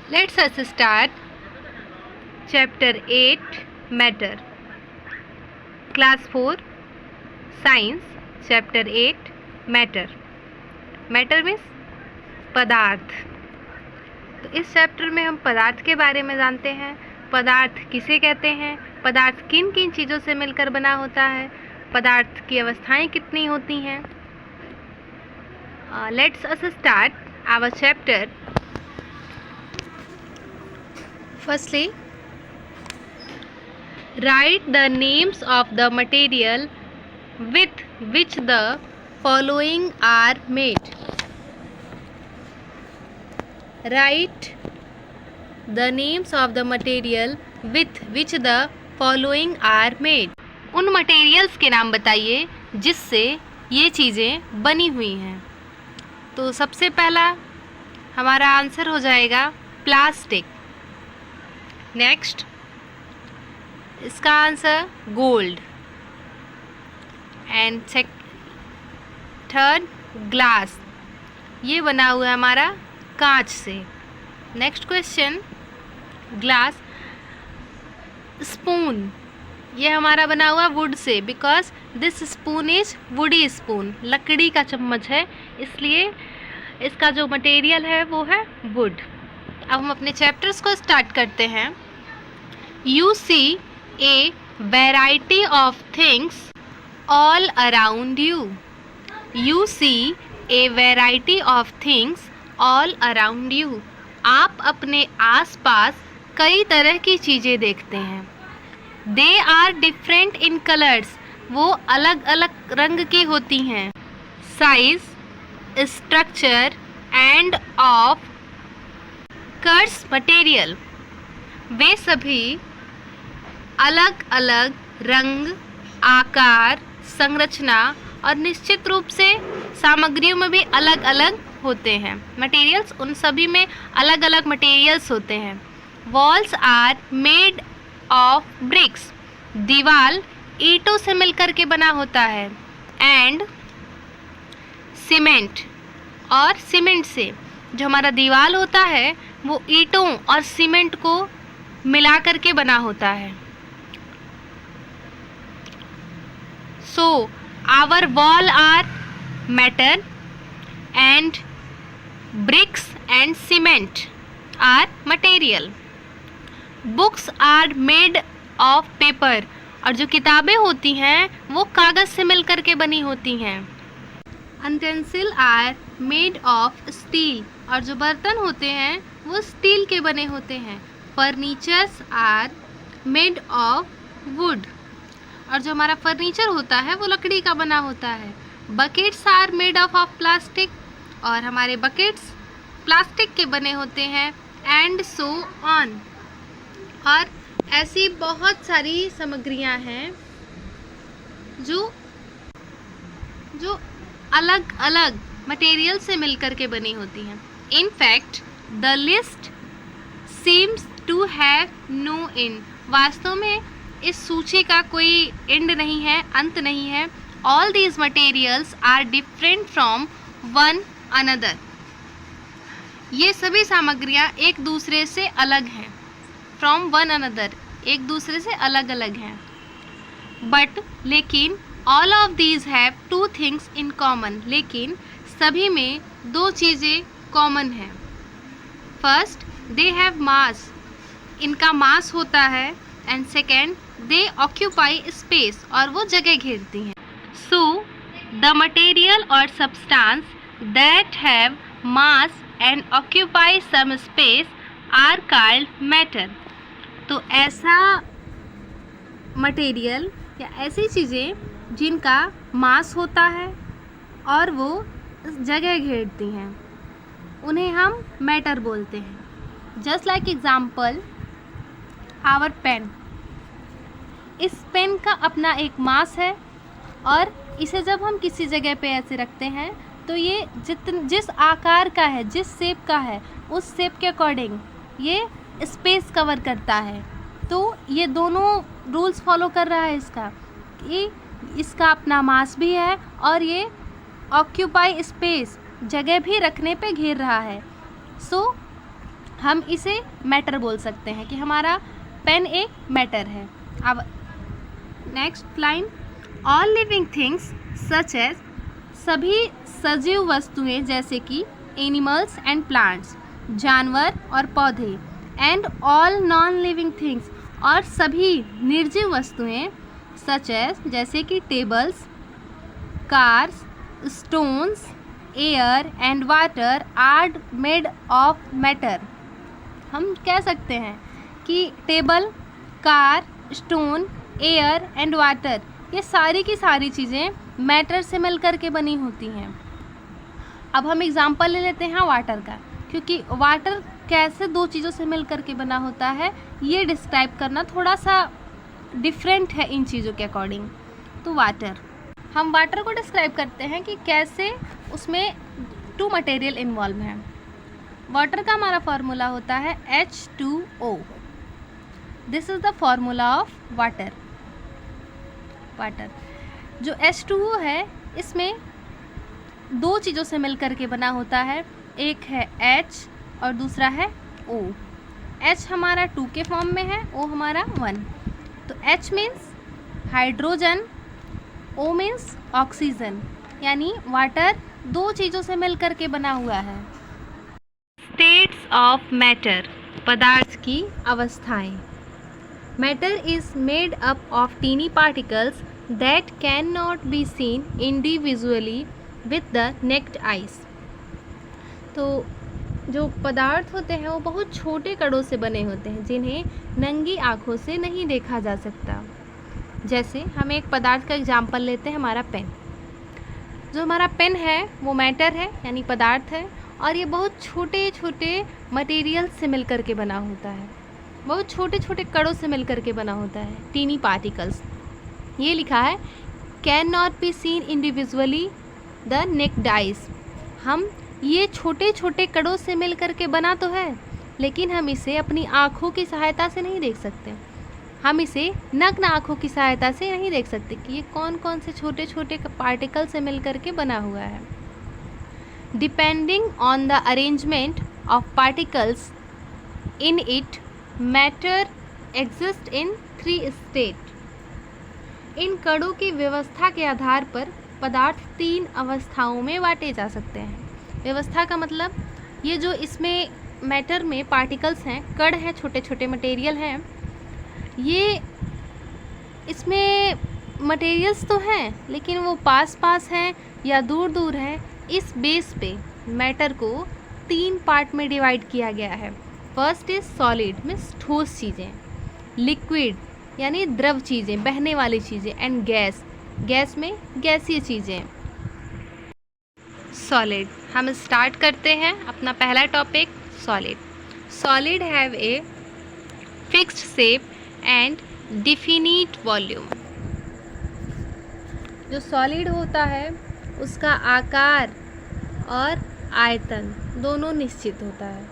Let's us start Chapter 8 Matter. Class 4 Science Chapter 8 Matter. Matter means पदार्थ. तो इस chapter में हम पदार्थ के बारे में जानते हैं. पदार्थ किसे कहते हैं, पदार्थ किन किन चीज़ों से मिलकर बना होता है, पदार्थ की अवस्थाएं कितनी होती हैं. Let's us start our chapter. Firstly, write the names of the material with which the following are made. Write the names of the material with which the following are made. उन मटेरियल्स के नाम बताइए जिससे ये चीज़ें बनी हुई हैं. तो सबसे पहला हमारा आंसर हो जाएगा प्लास्टिक. नेक्स्ट इसका answer gold. And third glass, ये बना हुआ है हमारा कांच से. Next question glass. स्पून, ये हमारा बना हुआ would say, because this spoon is woody spoon, लकड़ी का चम्मच है, इसलिए इसका जो मटेरियल है वो है वुड. अब हम अपने चैप्टर्स को स्टार्ट करते हैं. You see a variety of things all around you. You see a variety of things all around you. आप अपने आसपास कई तरह की चीज़ें देखते हैं. They are different in colors. वो अलग अलग रंग की होती हैं. Size, structure and of curse material. वे सभी अलग अलग रंग, आकार, संरचना और निश्चित रूप से सामग्रियों में भी अलग अलग होते हैं. मटेरियल्स, उन सभी में अलग अलग मटेरियल्स होते हैं. Walls are made of bricks. दीवार ईंटों से मिलकर के बना होता है. एंड सीमेंट, और सीमेंट से जो हमारा दीवार होता है वो ईंटों और सीमेंट को मिला करके बना होता है. So, our wall are metal and bricks and cement are material. Books are made of paper. और जो किताबें होती हैं वो कागज़ से मिलकर के बनी होती हैं. Utensils are made of steel. और जो बर्तन होते हैं वो स्टील के बने होते हैं. Furnitures are made of wood. और जो हमारा फर्नीचर होता है वो लकड़ी का बना होता है. Buckets are made of plastic. और हमारे बकेट्स प्लास्टिक के बने होते हैं. And so on. और ऐसी बहुत सारी सामग्रियां हैं जो अलग अलग मटेरियल से मिलकर के बनी होती हैं. In fact the list seems to have no end. वास्तव में इस सूची का कोई एंड नहीं है, अंत नहीं है. All these materials are different from one another. ये सभी सामग्रियाँ एक दूसरे से अलग हैं. फ्रॉम वन अनदर, एक दूसरे से अलग अलग हैं. बट लेकिन all of these have two things in common. लेकिन सभी में दो चीज़ें कॉमन हैं. First, they have mass. इनका मास होता है. And second, they occupy space. और वो जगह घेरती हैं. सो द मटेरियल और substance that have mass and occupy some space are called matter. तो ऐसा मटेरियल या ऐसी चीज़ें जिनका मास होता है और वो जगह घेरती हैं उन्हें हम मैटर बोलते हैं. Just like example our pen. इस पेन का अपना एक मास है और इसे जब हम किसी जगह पे ऐसे रखते हैं तो ये जिस आकार का है, जिस शेप का है, उस शेप के अकॉर्डिंग ये स्पेस कवर करता है. तो ये दोनों रूल्स फॉलो कर रहा है इसका, कि इसका अपना मास भी है और ये ऑक्यूपाई स्पेस, जगह भी रखने पे घेर रहा है. सो हम इसे मैटर बोल सकते हैं कि हमारा पेन एक मैटर है। अब next line, all living things such as, सभी सजीव वस्तुएं जैसे कि एनिमल्स एंड प्लांट्स, जानवर और पौधे, and all non living things, और सभी निर्जीव वस्तुएं सच एज जैसे कि tables, cars, stones, air and water are made of matter. हम कह सकते हैं कि table, car, stone, air and water, ये सारी की सारी चीज़ें मैटर से मिलकर के बनी होती हैं। अब हम एग्जांपल ले लेते हैं वाटर का, क्योंकि वाटर कैसे दो चीज़ों से मिलकर के बना होता है ये डिस्क्राइब करना थोड़ा सा डिफरेंट है इन चीज़ों के अकॉर्डिंग। तो वाटर, हम वाटर को डिस्क्राइब करते हैं कि कैसे उसमें टू मटेरियल इन्वॉल्व हैं। वाटर का हमारा फार्मूला होता है H2O। This is the formula of water. Water जो H2O है इसमें दो चीज़ों से मिलकर के बना होता है, एक है H और दूसरा है O। H हमारा 2 के फॉर्म में है, O हमारा 1। तो H means hydrogen, O means oxygen, यानी वाटर दो चीज़ों से मिलकर के बना हुआ है। स्टेट्स ऑफ मैटर, पदार्थ की अवस्थाएं। Matter is made up of tiny particles that can not be seen individually with the naked eyes. तो जो पदार्थ होते हैं वो बहुत छोटे कणों से बने होते हैं जिन्हें नंगी आँखों से नहीं देखा जा सकता। जैसे हम एक पदार्थ का एग्जाम्पल लेते हैं, हमारा पेन। जो हमारा पेन है वो मैटर है यानी पदार्थ है, और ये बहुत छोटे छोटे मटेरियल से मिलकर के बना होता है, बहुत छोटे छोटे कणों से मिलकर के बना होता है, टीनी पार्टिकल्स। ये लिखा है can not be seen individually the naked eyes. हम ये छोटे छोटे कणों से मिलकर के बना तो है, लेकिन हम इसे अपनी आँखों की सहायता से नहीं देख सकते। हम इसे नग्न आँखों की सहायता से नहीं देख सकते कि ये कौन कौन से छोटे छोटे पार्टिकल से मिलकर के बना हुआ है। Depending on the arrangement of particles in it, matter exist in 3 state. इन कणों की व्यवस्था के आधार पर पदार्थ 3 अवस्थाओं में बांटे जा सकते हैं। व्यवस्था का मतलब ये जो इसमें मैटर में पार्टिकल्स हैं, कण हैं, छोटे छोटे मटेरियल हैं, ये इसमें मटेरियल्स तो हैं लेकिन वो पास पास हैं या दूर दूर हैं। इस बेस पे मैटर को 3 पार्ट में डिवाइड किया गया है। फर्स्ट इज सॉलिड मीन्स ठोस चीज़ें, लिक्विड यानी द्रव चीज़ें, बहने वाली चीज़ें, एंड गैस, गैस में गैसीय चीज़ें। सॉलिड, हम स्टार्ट करते हैं अपना पहला topic solid. Solid have a fixed shape and definite volume. जो सॉलिड होता है उसका आकार और आयतन दोनों निश्चित होता है।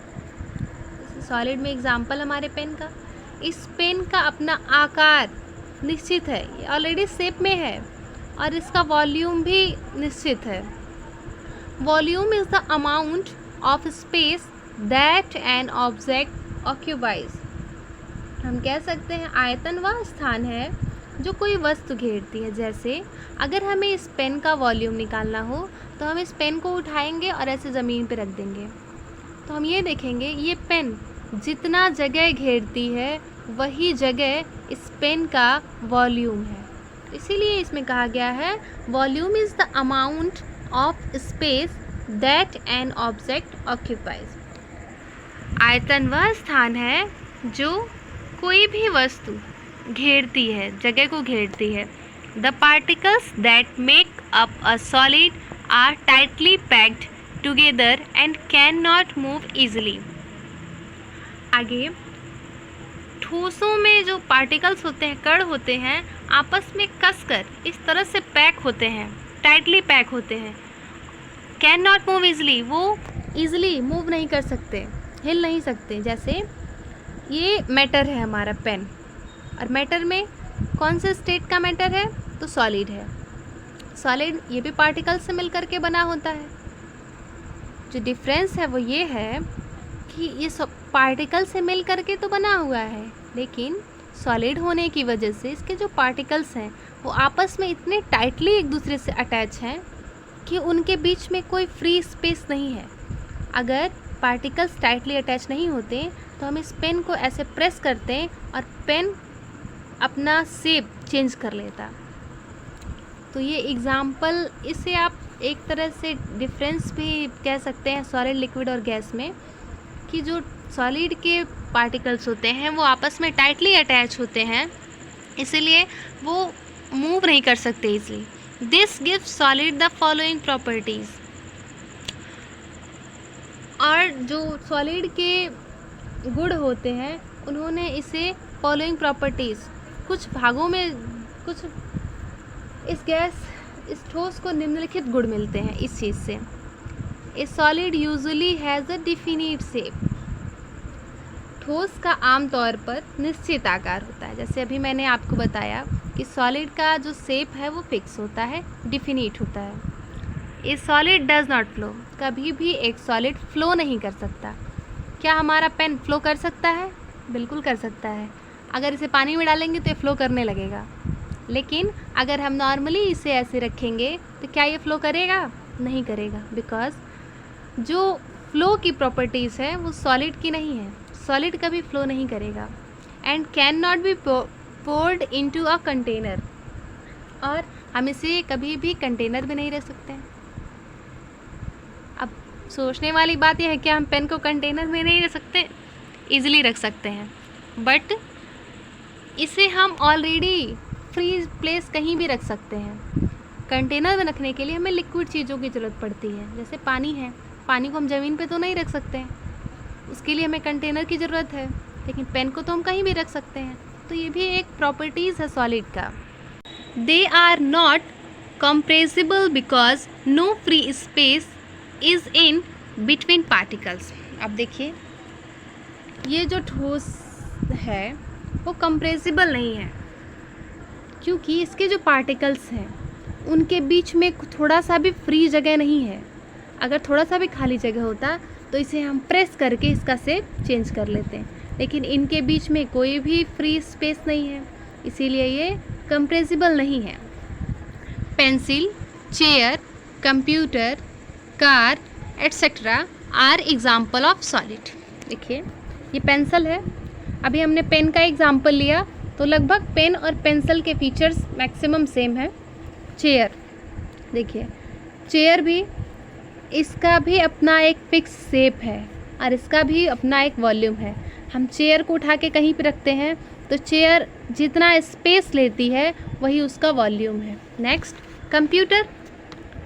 सॉलिड में एग्जाम्पल हमारे पेन का, इस पेन का अपना आकार निश्चित है, ये ऑलरेडी शेप में है, और इसका वॉल्यूम भी निश्चित है। Volume is the amount of space that an object occupies. हम कह सकते हैं आयतन वह स्थान है जो कोई वस्तु घेरती है। जैसे अगर हमें इस पेन का वॉल्यूम निकालना हो तो हम इस पेन को उठाएंगे और ऐसे ज़मीन पर रख देंगे, तो हम ये देखेंगे ये पेन जितना जगह घेरती है वही जगह इस पेन का वॉल्यूम है। इसीलिए इसमें कहा गया है volume is the amount of space that an object occupies. आयतन वह स्थान है जो कोई भी वस्तु घेरती है, जगह को घेरती है। The particles that make up a solid are tightly packed together and can not move easily. आगे, ठोसों में जो पार्टिकल्स होते हैं, कण होते हैं, आपस में कसकर इस तरह से पैक होते हैं, टाइटली पैक होते हैं। कैन नॉट मूव ईजिली, वो ईजिली मूव नहीं कर सकते, हिल नहीं सकते। जैसे ये मैटर है हमारा पेन, और मैटर में कौन से स्टेट का मैटर है, तो सॉलिड है। सॉलिड ये भी पार्टिकल से मिलकर के बना होता है। जो डिफरेंस है वो ये है कि ये सब पार्टिकल से मिल करके तो बना हुआ है, लेकिन सॉलिड होने की वजह से इसके जो पार्टिकल्स हैं वो आपस में इतने टाइटली एक दूसरे से अटैच हैं कि उनके बीच में कोई फ्री स्पेस नहीं है। अगर पार्टिकल्स टाइटली अटैच नहीं होते तो हम इस पेन को ऐसे प्रेस करते और पेन अपना शेप चेंज कर लेता। तो ये एग्ज़ाम्पल, इससे आप एक तरह से डिफरेंस भी कह सकते हैं सॉलिड, लिक्विड और गैस में, कि जो सॉलिड के पार्टिकल्स होते हैं वो आपस में टाइटली अटैच होते हैं, इसीलिए वो मूव नहीं कर सकते easily. This gives solid the following properties. और जो सॉलिड के गुण होते हैं उन्होंने इसे फॉलोइंग प्रॉपर्टीज़, कुछ भागों में कुछ इस ठोस को निम्नलिखित गुण मिलते हैं इस चीज़ से। ए solid usually has a definite shape. ठोस का आमतौर पर निश्चित आकार होता है। जैसे अभी मैंने आपको बताया कि सॉलिड का जो शेप है वो फिक्स होता है, डिफिनिट होता है। ए सॉलिड डज नॉट फ्लो। कभी भी एक सॉलिड फ्लो नहीं कर सकता। क्या हमारा पेन फ्लो कर सकता है? बिल्कुल कर सकता है। अगर इसे पानी में डालेंगे तो ये फ्लो करने लगेगा, लेकिन अगर हम नॉर्मली इसे ऐसे रखेंगे तो क्या ये फ्लो करेगा? नहीं करेगा, बिकॉज जो फ्लो की प्रॉपर्टीज़ है वो सॉलिड की नहीं है। सॉलिड कभी फ्लो नहीं करेगा and can not be poured into a container. और हम इसे कभी भी कंटेनर में नहीं रख सकते हैं। अब सोचने वाली बात यह है कि हम पेन को कंटेनर में नहीं रख सकते, इजीली रख सकते हैं, बट इसे हम ऑलरेडी फ्री प्लेस कहीं भी रख सकते हैं। कंटेनर में रखने के लिए हमें लिक्विड चीज़ों की ज़रूरत पड़ती है, जैसे पानी है। पानी को हम ज़मीन पे तो नहीं रख सकते हैं, उसके लिए हमें कंटेनर की ज़रूरत है, लेकिन पेन को तो हम कहीं भी रख सकते हैं। तो ये भी एक प्रॉपर्टीज़ है सॉलिड का। They are not compressible because no free space is in between particles. अब देखिए, ये जो ठोस है वो कंप्रेसिबल नहीं है, क्योंकि इसके जो पार्टिकल्स हैं उनके बीच में थोड़ा सा भी फ्री जगह नहीं है। अगर थोड़ा सा भी खाली जगह होता तो इसे हम प्रेस करके इसका शेप चेंज कर लेते हैं, लेकिन इनके बीच में कोई भी फ्री स्पेस नहीं है, इसीलिए ये कंप्रेसिबल नहीं है। Pencil, chair, computer, car etcetera are example of solid. देखिए, ये पेंसिल है। अभी हमने पेन का एग्जाम्पल लिया तो लगभग पेन और पेंसिल के फीचर्स मैक्सिमम सेम है। चेयर, देखिए चेयर भी, इसका भी अपना एक फिक्स शेप है और इसका भी अपना एक वॉल्यूम है। हम चेयर को उठा के कहीं पे रखते हैं तो चेयर जितना स्पेस लेती है वही उसका वॉल्यूम है। नेक्स्ट, कंप्यूटर,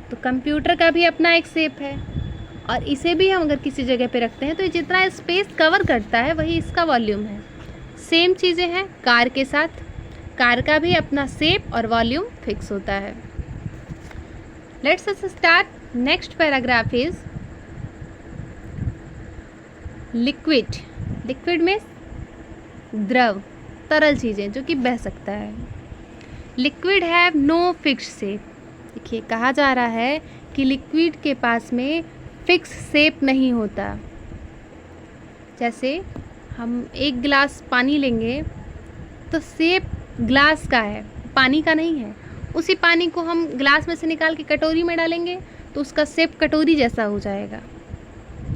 तो कंप्यूटर का भी अपना एक शेप है और इसे भी हम अगर किसी जगह पे रखते हैं तो ये जितना स्पेस कवर करता है वही इसका वॉल्यूम है। सेम चीज़ें हैं कार के साथ। कार का भी अपना शेप और वॉल्यूम फिक्स होता है। Let's us start. Next paragraph is liquid. Liquid में द्रव, तरल चीज़ें जो कि बह सकता है। Liquid have no fixed shape. देखिए, कहा जा रहा है कि लिक्विड के पास में फिक्स शेप नहीं होता। जैसे हम एक गिलास पानी लेंगे तो शेप ग्लास का है, पानी का नहीं है। उसी पानी को हम ग्लास में से निकाल के कटोरी में डालेंगे तो उसका शेप कटोरी जैसा हो जाएगा।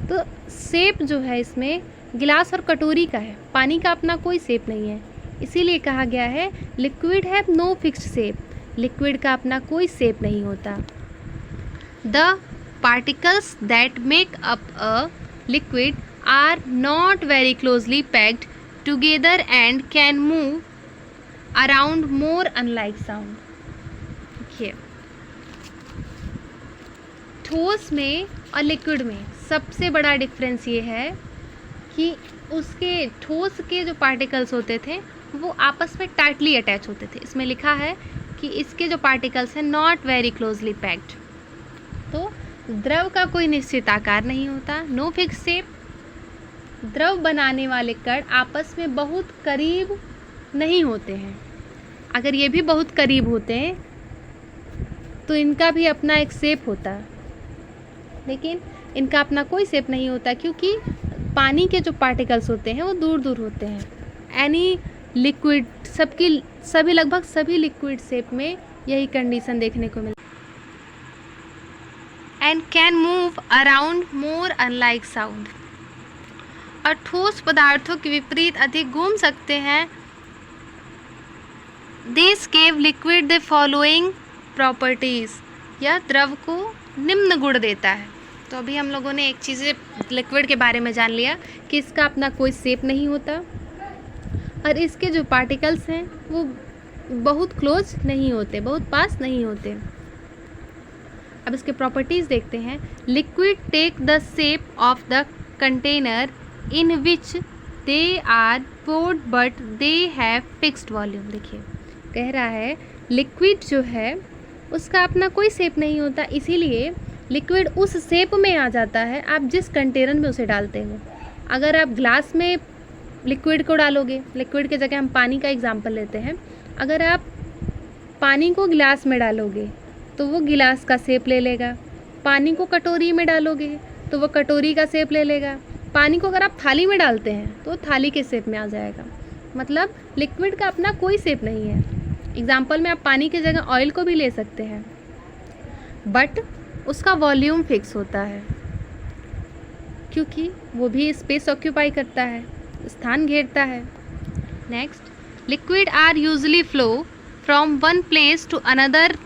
तो शेप जो है इसमें गिलास और कटोरी का है, पानी का अपना कोई शेप नहीं है। इसीलिए कहा गया है liquid have no fixed shape. Liquid का अपना कोई शेप नहीं होता। The particles that make up a liquid are not very closely packed together and can move around more unlike sound। देखिए, ठोस में और लिक्विड में सबसे बड़ा डिफरेंस ये है कि उसके ठोस के जो पार्टिकल्स होते थे वो आपस में टाइटली अटैच होते थे। इसमें लिखा है कि इसके जो पार्टिकल्स हैं नॉट वेरी क्लोजली पैक्ड। तो द्रव का कोई निश्चित आकार नहीं होता, नो फिक्स शेप। द्रव बनाने वाले कण आपस में बहुत करीब नहीं होते हैं। अगर ये भी बहुत करीब होते हैं तो इनका भी अपना एक शेप होता, लेकिन इनका अपना कोई शेप नहीं होता, क्योंकि पानी के जो पार्टिकल्स होते हैं वो दूर दूर होते हैं। एनी लिक्विड, सभी लगभग सभी लिक्विड शेप में यही कंडीशन देखने को मिलती है। And can move around more unlike sound, और ठोस पदार्थों के विपरीत अधिक घूम सकते हैं। This gave liquid the following properties, यह द्रव को निम्न गुण देता है। तो अभी हम लोगों ने एक चीज़ लिक्विड के बारे में जान लिया कि इसका अपना कोई शेप नहीं होता और इसके जो पार्टिकल्स हैं वो बहुत क्लोज नहीं होते, बहुत पास नहीं होते। अब इसके प्रॉपर्टीज़ देखते हैं। Liquid take the shape of the container in which they are poured but they have fixed volume. देखिए कह रहा है लिक्विड जो है उसका अपना कोई शेप नहीं होता, इसीलिए लिक्विड उस शेप में आ जाता है आप जिस कंटेनर में उसे डालते हो। अगर आप ग्लास में लिक्विड को डालोगे, लिक्विड की जगह हम पानी का एग्जांपल लेते हैं, अगर आप पानी को गिलास में डालोगे तो वो गिलास का शेप ले लेगा। पानी को कटोरी में डालोगे तो वो कटोरी का शेप ले लेगा। पानी को अगर आप थाली में डालते हैं तो थाली के शेप में आ जाएगा। मतलब लिक्विड का अपना कोई शेप नहीं है। एग्जाम्पल में आप पानी की जगह ऑयल को भी ले सकते हैं, बट उसका वॉल्यूम फिक्स होता है क्योंकि वो भी स्पेस ऑक्यूपाई करता है, स्थान घेरता है। Next, liquid are usually flow from one place to another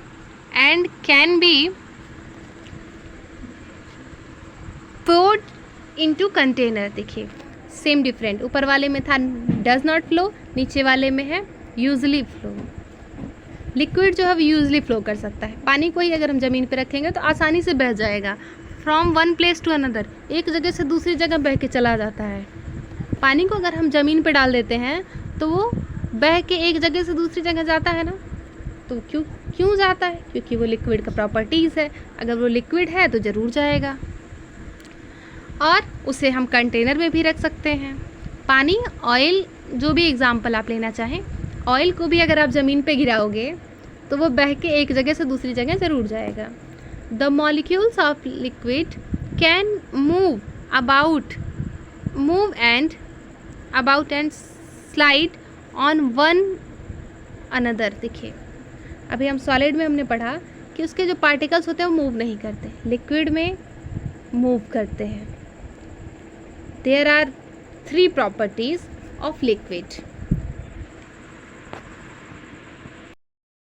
and can be poured into container. देखिए सेम डिफरेंट, ऊपर वाले में था डज नॉट फ्लो, नीचे वाले में है यूजुअली फ्लो। लिक्विड जो है वो यूजुअली फ्लो कर सकता है। पानी को ही अगर हम ज़मीन पे रखेंगे तो आसानी से बह जाएगा। From one place to another, एक जगह से दूसरी जगह बह के चला जाता है। पानी को अगर हम ज़मीन पे डाल देते हैं तो वो बह के एक जगह से दूसरी जगह जाता है ना। तो क्यों जाता है? क्योंकि वो लिक्विड का प्रॉपर्टीज़ है। अगर वो लिक्विड है तो ज़रूर जाएगा। और उसे हम कंटेनर में भी रख सकते हैं। पानी, ऑयल, जो भी एग्जाम्पल आप लेना चाहें, ऑयल को भी अगर आप ज़मीन पे गिराओगे तो वो बह के एक जगह से दूसरी जगह ज़रूर जाएगा। The molecules of liquid can move about and slide on one another. देखिए अभी हम सॉलिड में हमने पढ़ा कि उसके जो पार्टिकल्स होते हैं वो मूव नहीं करते, लिक्विड में मूव करते हैं। There are 3 properties of liquid.